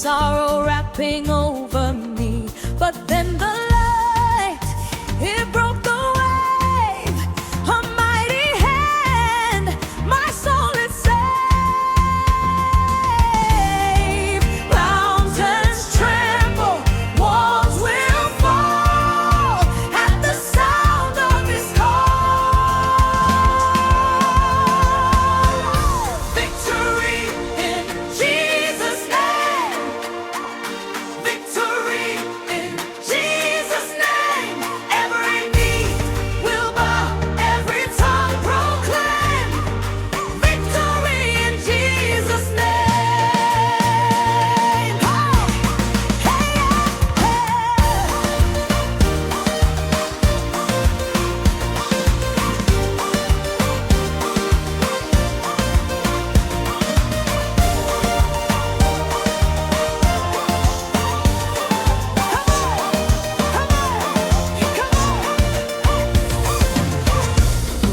sorrow wrapping over me. But then the light, it broke the wave. A mighty hand, my soul is saved. Mountains tremble, walls will fall at the sound of his call. Victory in Jesus' name. Victory in Jesus' name. Every knee will bow, every tongue proclaim. Victory in Jesus' name. Oh, hey,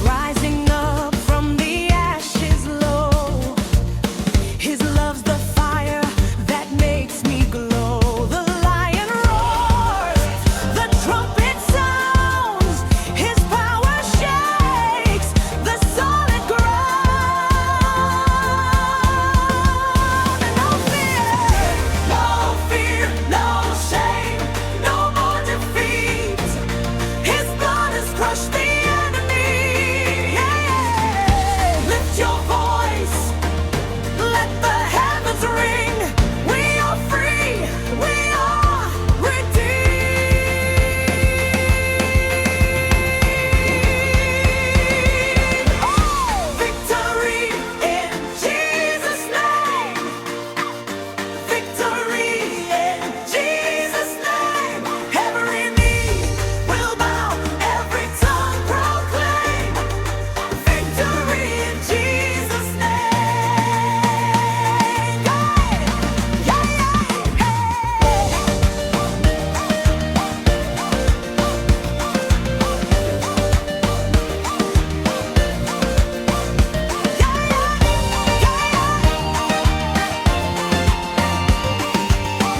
rising up from the ashes low, his love's the fire that makes me glow. The lion roars, the trumpet sounds, his power shakes the solid ground. No fear, no shame, no more defeat. His blood has crushed the enemy. Lift your voice, let the heavens ring. We are free, we are redeemed. Victory in Jesus' name. Victory in Jesus' name. Every knee will bow, every tongue proclaim. Victory in Jesus' name. Yeah, yeah,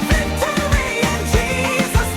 Victory in Jesus'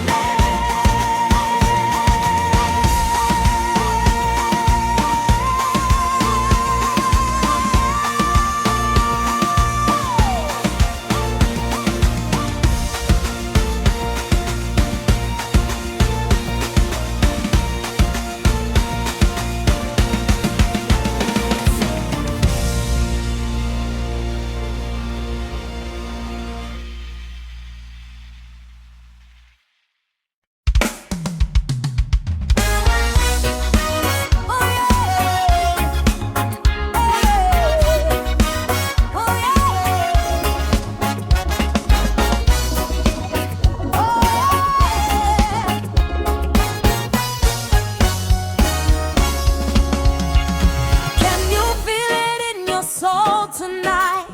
Can you feel it in your soul tonight?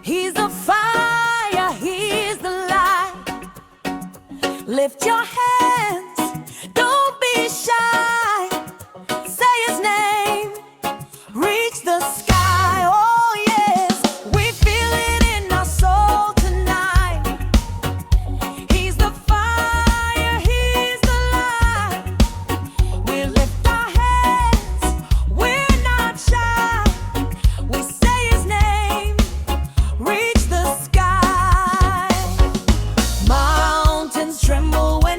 He's the fire, he's the light. Lift your hands, don't be shy. Say his name, reach the sky. Oh yes, we feel it in our soul tonight. He's the fire, he's the light. We lift our hands, we're not shy. We say his name, reach the sky. Mountains tremble when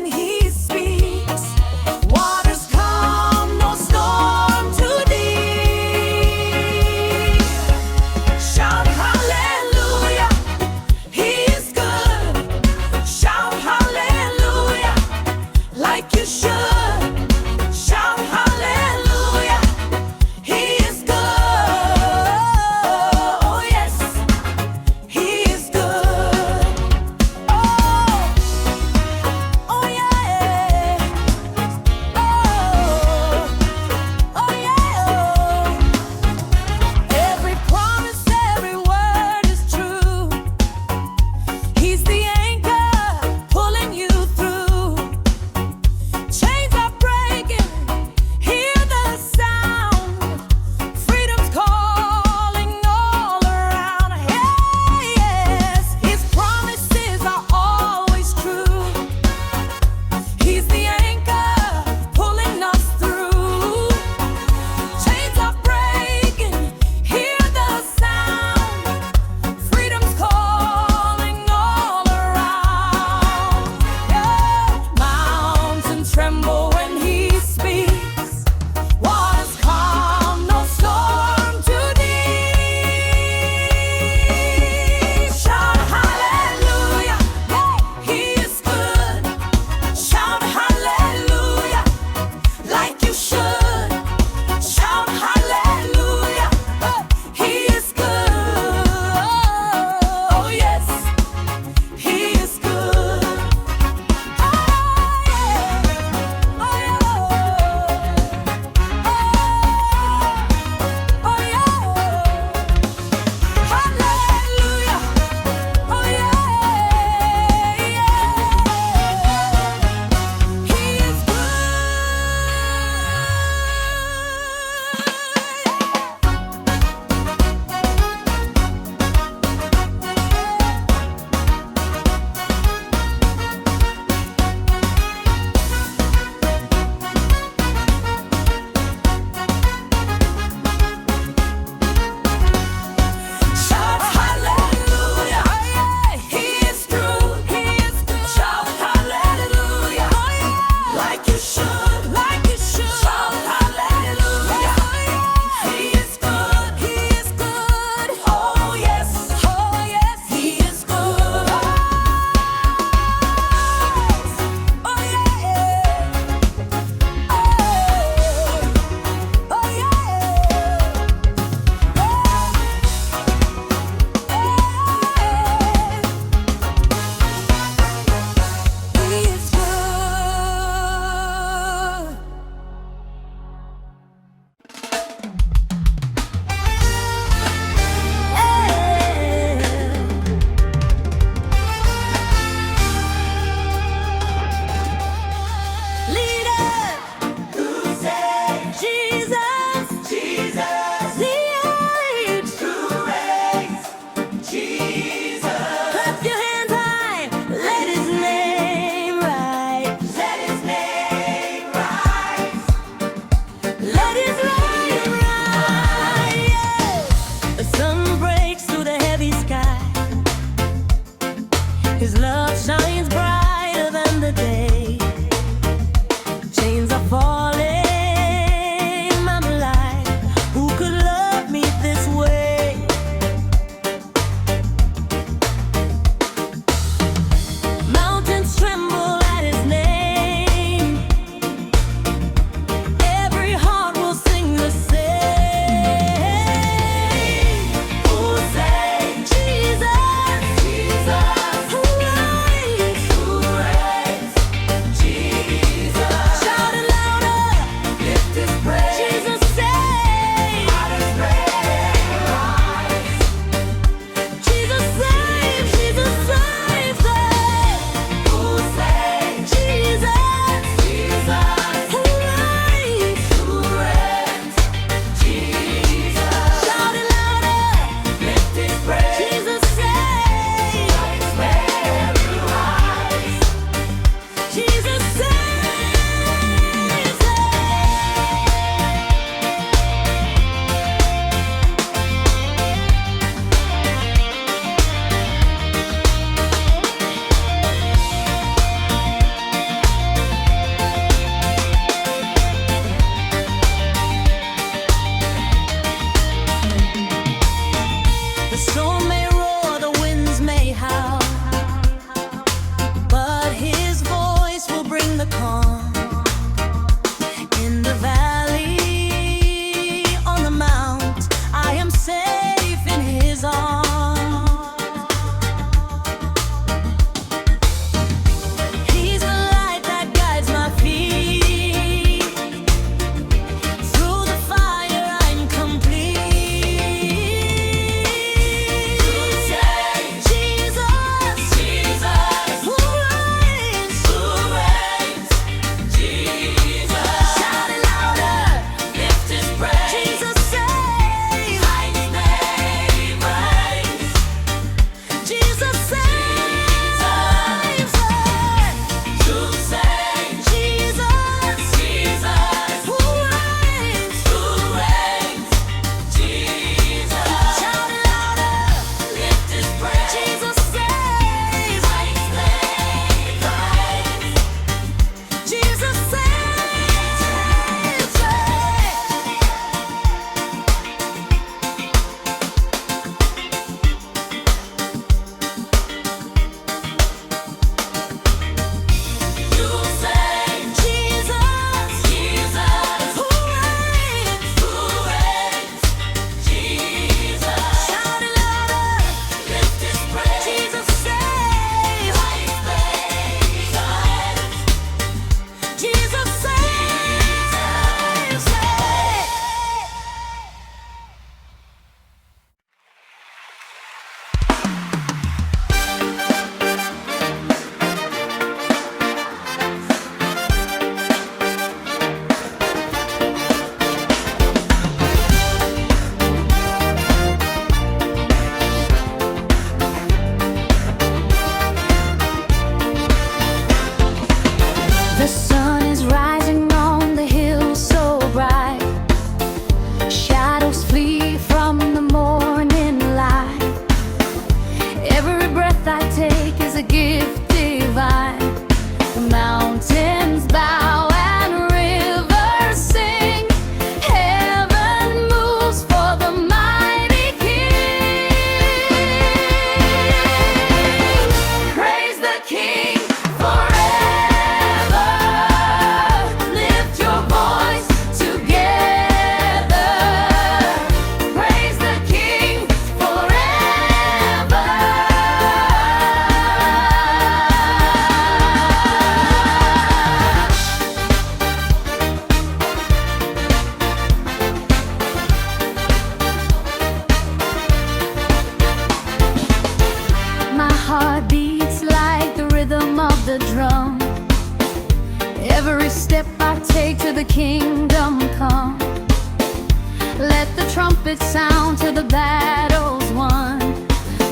trumpet sound till the battle's won.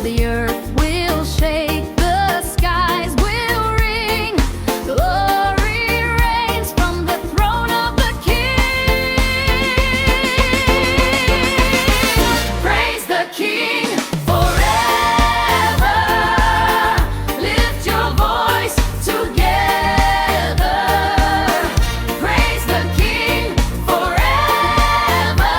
The earth will shake, the skies will ring. Glory reigns from the throne of the King. Praise the King forever. Lift your voice together. Praise the King forever.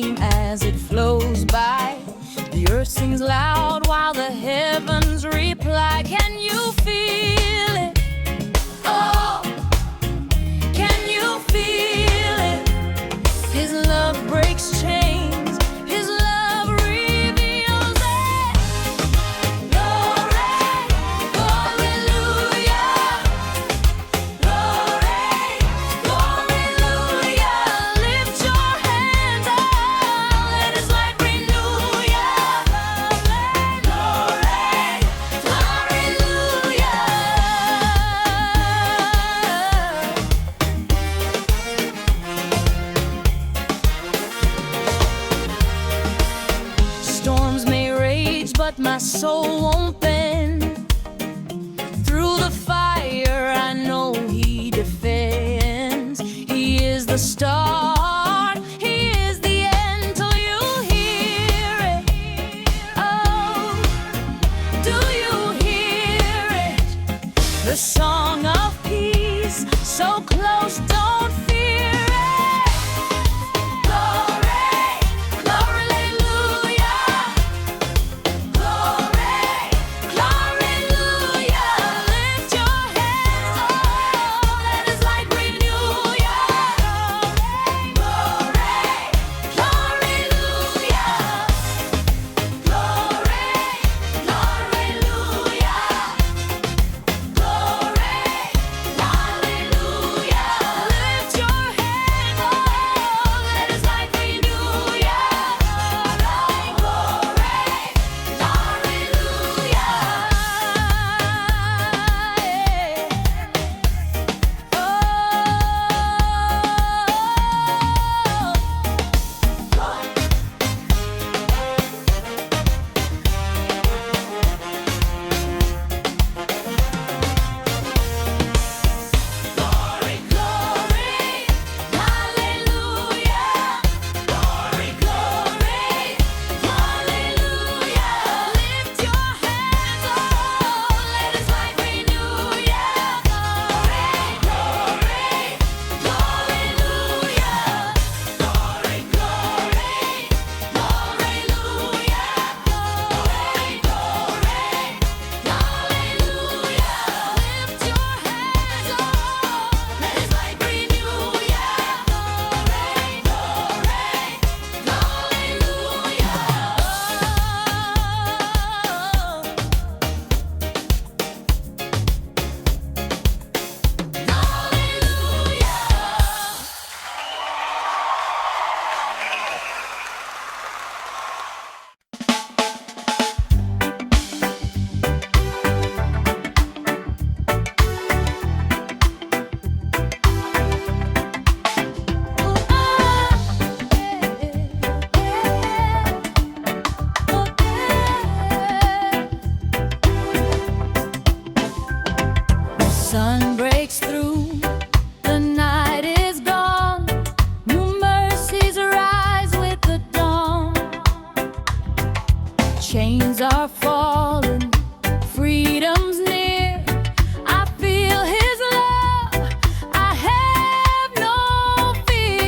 name as it flows by. The earth sings loud while the heavens reply. Can you feel it? Oh, can you feel it? His love breaks chains. His love reveals it. Glory, hallelujah. Glory, hallelujah. Lift your hands up. Let His light renew ya. Glory, hallelujah. Storms may rage, but my soul won't bend. Through the fire, I know He defends. He is the start, He is the end, till you hear it. Oh, do you hear it? The song of peace, so close, don't fear it. Glory, hallelujah. Glory, hallelujah. Lift your hands up. Let His light renew ya. Glory, hallelujah. Glory, hallelujah. Glory, hallelujah. Lift your hands up. Let His light renew ya. Glory, sun breaks through, the night is gone. New mercies rise with the dawn. Chains are falling, freedom's near. I feel His love, I have no fear.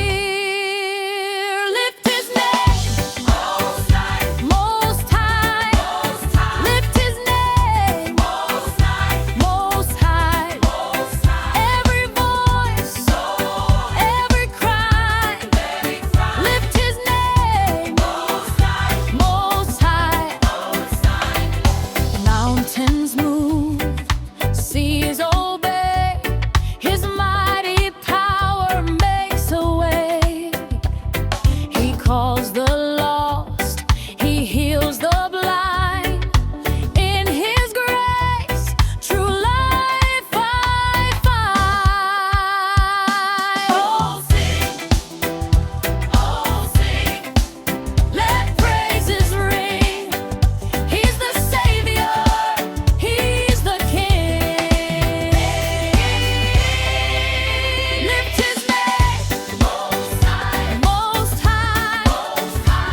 Lift His name, Most High, Most High, Most High. Lift His name, Most High, Most High. Most High. Every voice, every cry, lift His name, Most High, Most High. Most High. Mountains move, seas obey. His mighty power makes a way. He calls the lost, He heals the blind. In His grace, true life I find. Oh, sing, let praises ring. He's the Savior, He's the King. Lift His name, Most High, Most High.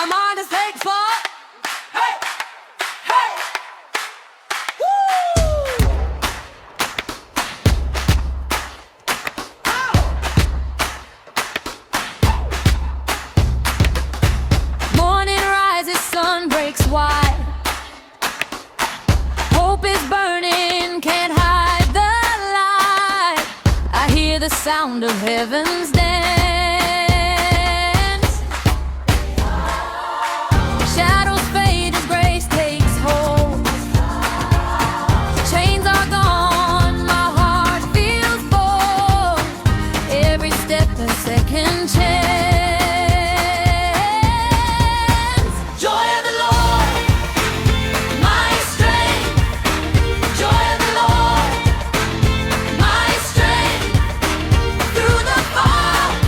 I'm on the stage for. Hey, hey, woo! Morning rises, sun breaks wide. Hope is burning, can't hide the light. I hear the sound of heaven's dance. Shadows fade as grace takes hold. Chains are gone, my heart feels bold. Every step a second chance. Joy of the Lord, my strength. Joy of the Lord, my strength. Through the fire,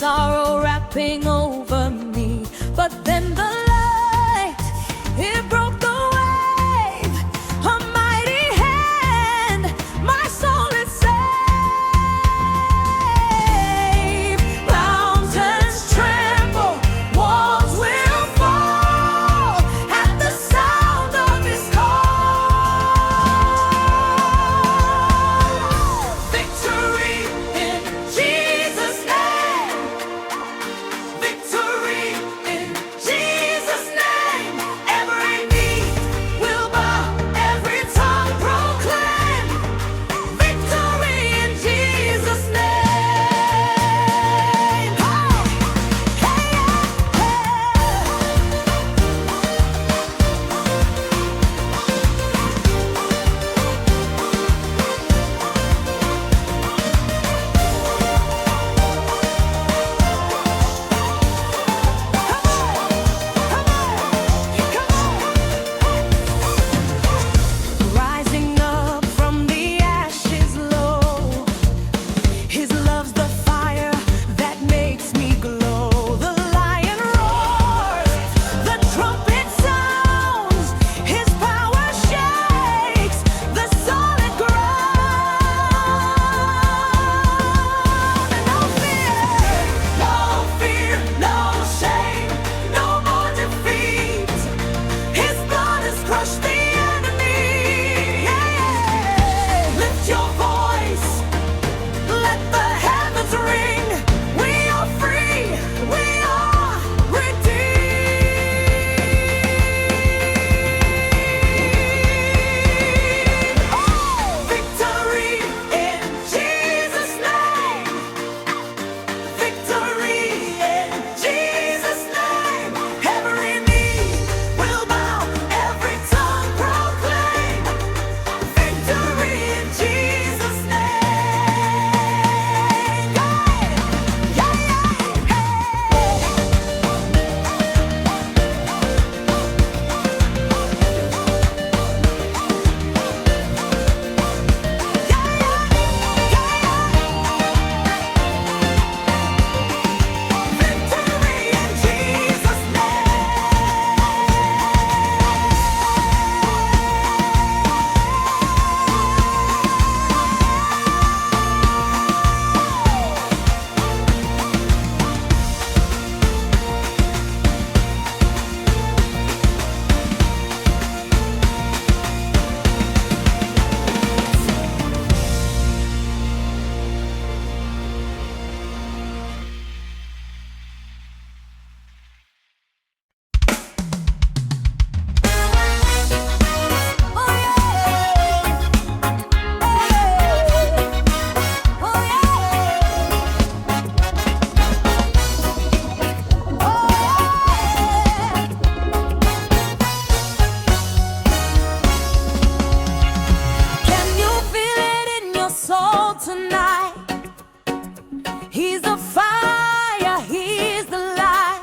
sorrow wrapping over me. But then the light, it broke the wave. A mighty hand, my soul is saved. Mountains tremble, walls will fall at the sound of his call. Victory in Jesus' name. Victory in Jesus' name. Every knee will bow, every tongue proclaim. Victory in Jesus' name. Oh, hey, rising up from the ashes low, his love's the fire that makes me glow. The lion roars, the trumpet sounds, his power shakes the solid ground. No fear, no shame, no more defeat. His blood has crushed the enemy. Lift your voice, let the heavens ring. We are free, we are redeemed. Victory in Jesus' name. Victory in Jesus' name. Every knee will bow, every tongue proclaim. Victory in Jesus' name. Yeah, yeah, Victory in Jesus' Can you feel it in your soul tonight? He's the fire, he's the light.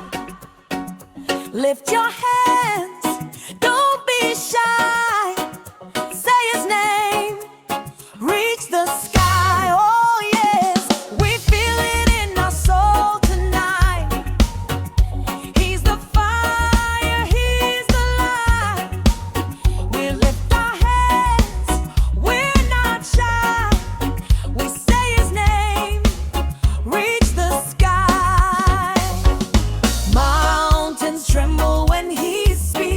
Lift your hands, don't be shy. Say his name, reach the sky. Oh yes, we feel it in our soul tonight. He's the fire, he's the light. We lift our hands, we're not shy. We say his name, reach the sky. Mountains tremble when he speaks.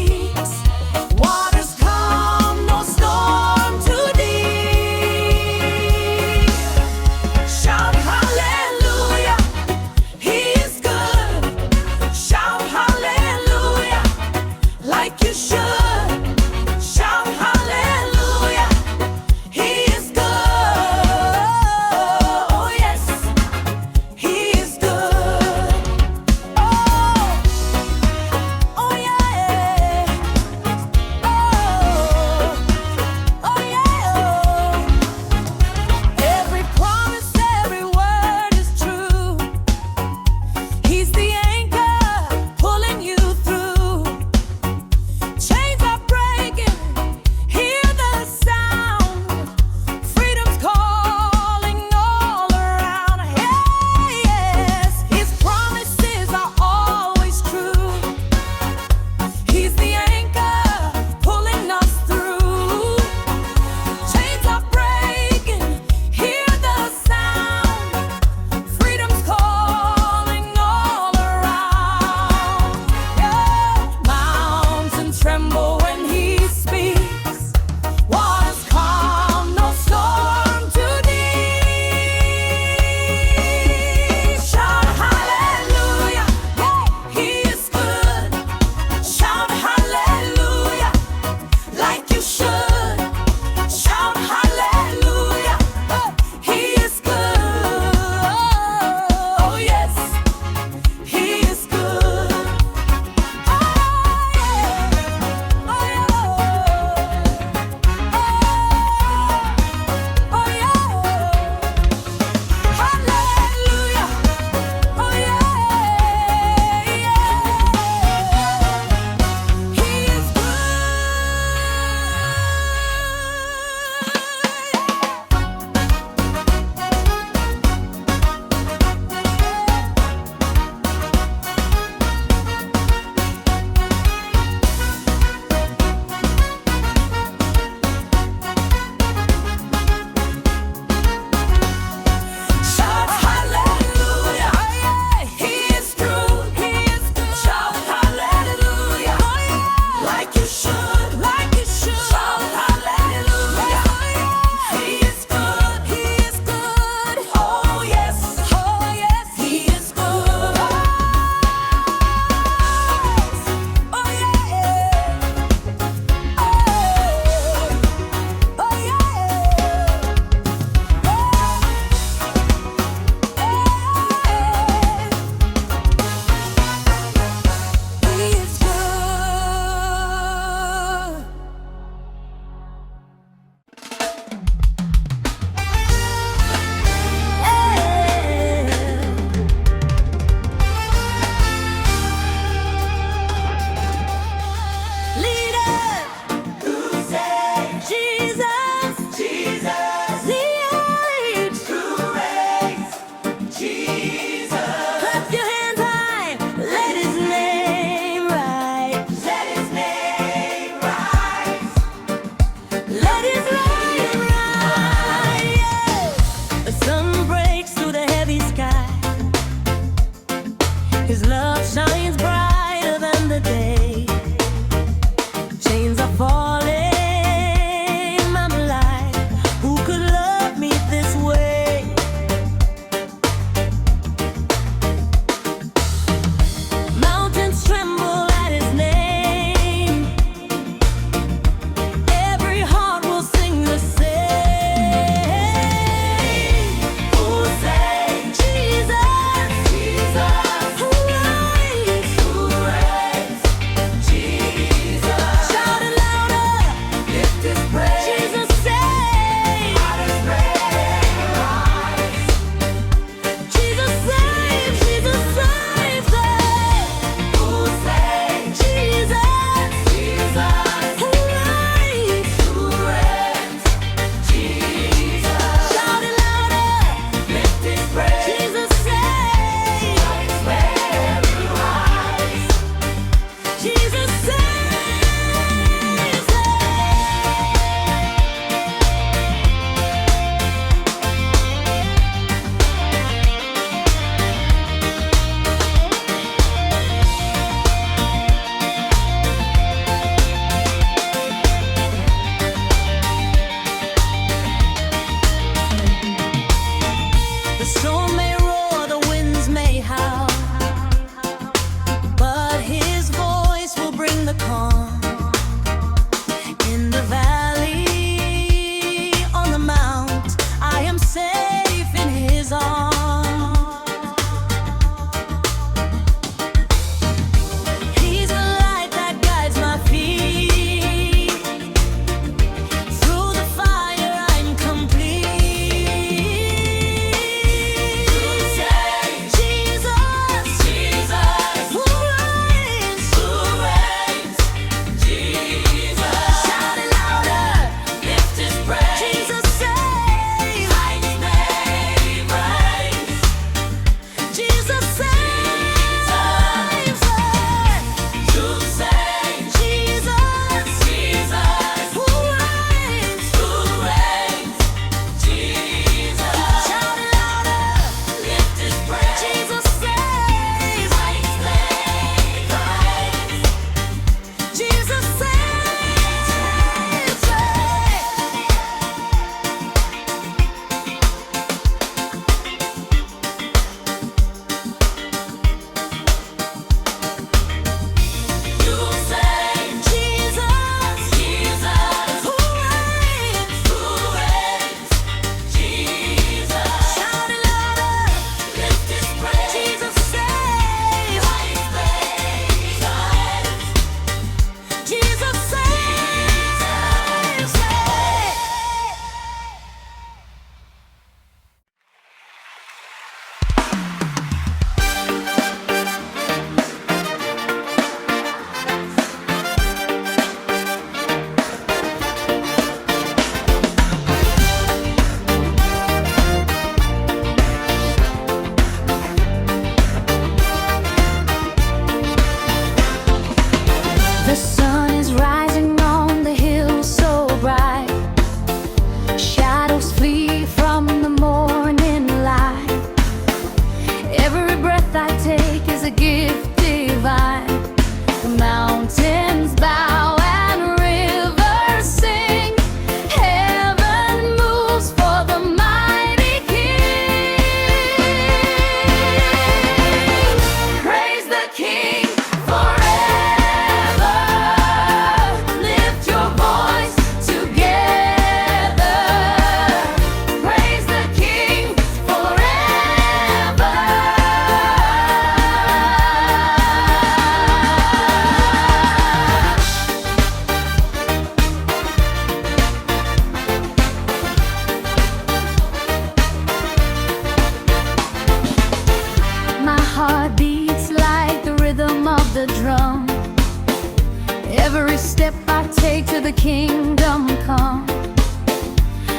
Every step I take to the kingdom come.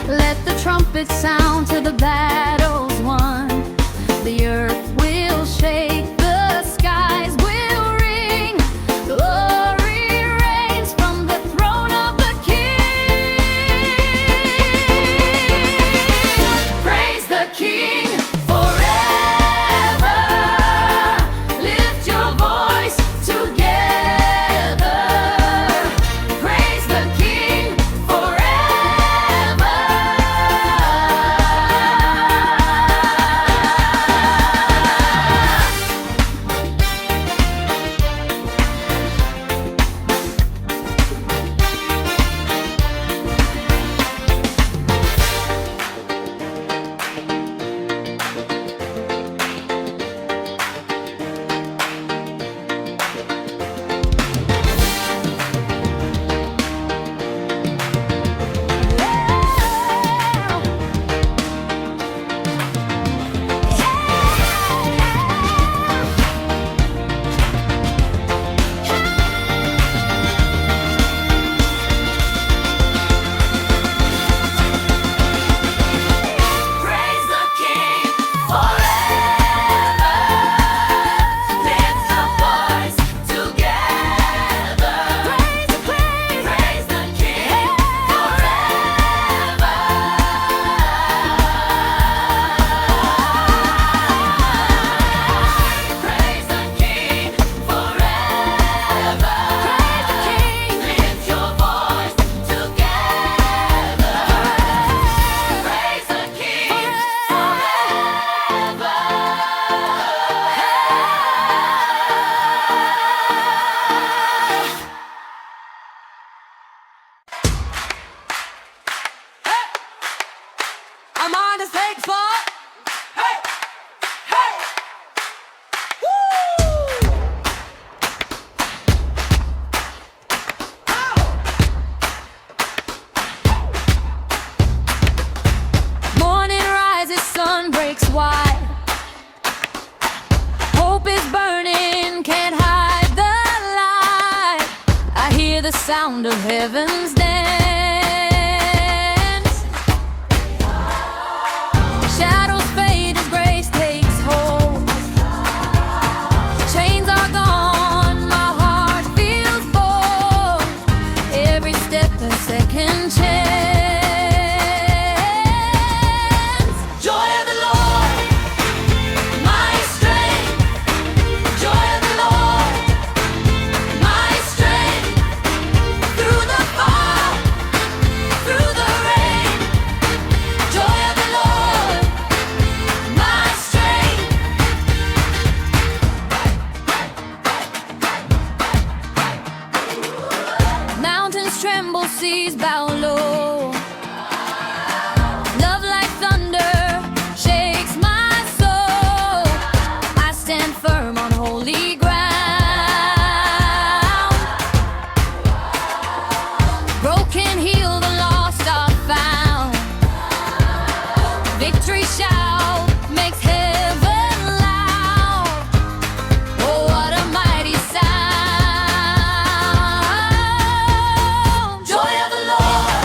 Let the trumpet sound till the battle's won. The earth will shake, the skies will ring. Glory reigns from the throne of the King. Praise the King forever. Lift your voice together. Praise the King forever. Praise the King forever. Lift your voice together. Praise the King forever. Praise the King forever. Lift your voice together. Praise the King forever. I'm on the stage for. Hey, hey, woo! Morning rises, sun breaks wide. Hope is burning, can't hide the light. I hear the sound of heaven's dance. Shadows fade as grace takes hold. Chains are gone, my heart feels bold. Every step a second chance. Joy of the Lord, my strength. Joy of the Lord, my strength. Through the fog, through the rain. Joy of the Lord, my strength. Mountains tremble, seas bow low. Love like thunder shakes my soul. I stand firm on holy ground. Broken, heal, the lost are found. Victory shout makes heaven loud. Oh, what a mighty sound. Joy of the Lord,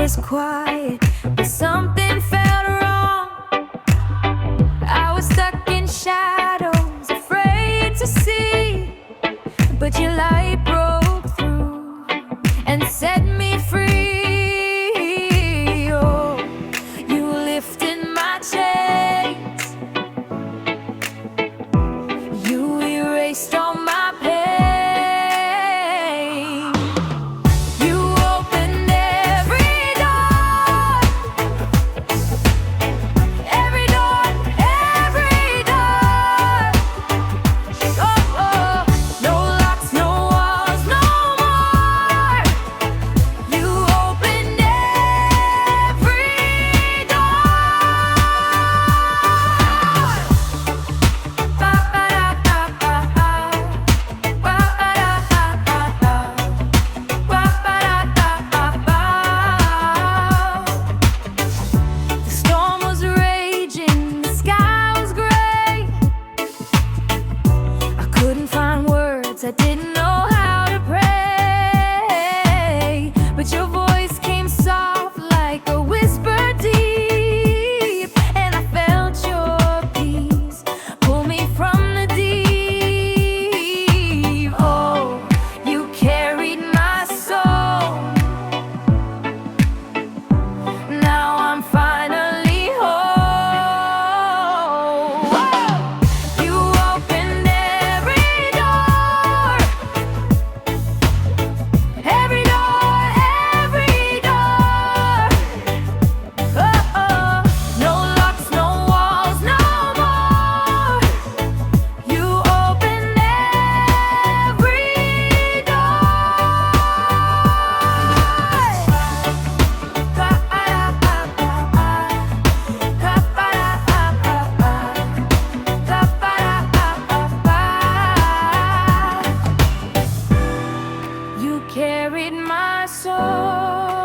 was quiet, but something felt wrong. I was stuck in shadows, afraid to see, but your light broke through and set me free. Oh, you lifted my chains, you erased all my pain. You opened every door, every door, every door. Oh, oh, no locks, no walls, no more. You opened every door. The storm was raging, the sky was gray. I couldn't find words, I didn't know how to pray. But your voice came soft like a whisper deep, and I felt your peace pull me from the deep. Oh, you carried my soul. Now I'm finally whole. Whoa! You opened every door, every door, every door. Oh, oh, no locks, no walls, no more. You opened every door. You carried my soul.